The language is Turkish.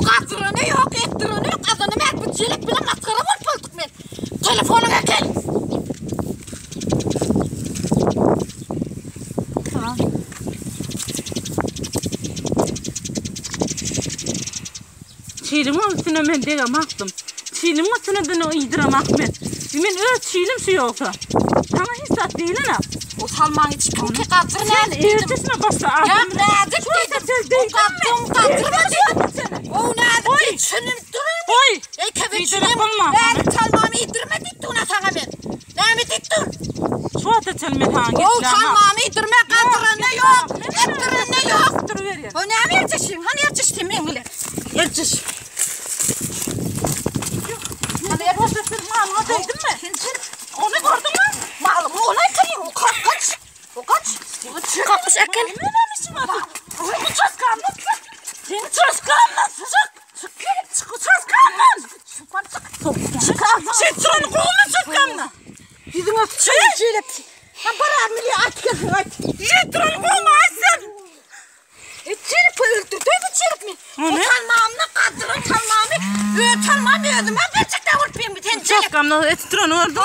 kadrını yok, ettirini yok. Adını ben bu çelik bile maskara var bulduk ben. Telefonuna gel. Tamam. Çiğlimin üstüne ben degamıştım. Çiğlimin üstüne de ne iydiramak ben. Ben öz çiğlim şu yoksa. Sana hissat değil ana. O Salman hiç kimki kadrını Sen ertesine başla. Ya nazik dedim. O kadrını dedim. O nazik düşünüm durun. Oy. Ekebe düşünüm. Ben Salman'ı idirme ditti ona sana ben. Ne mi dittin? Şu ata çelmet hangi? O Salman'ı idirme kadrını yok. Ettirini yok. Dur ver ya. O ne mi yerçeşim? Hani yerçeştim ben bile. Yerçeş. Hani yapasın malına değdin mi? Onu gördün mü? Malımı ona kırayım. O kaç. O kaç. Kapmış ekel. Ne demişsin bak? Bu çözkanlı. Senin çözkanlı. Sık. Çözkanlı. Sen sıranı kovma çözkanlı. Yüzüne şöyle. Ha bana milli aç gelsin aç. Sıranı kovma açsın. Çirip öldürdü bu çirip mi? O talmağımla kadının talmağımı. Talmağımı öldüm. Ben gerçekten vurtmayayım bir tane. Çözkanlı ettiren orada.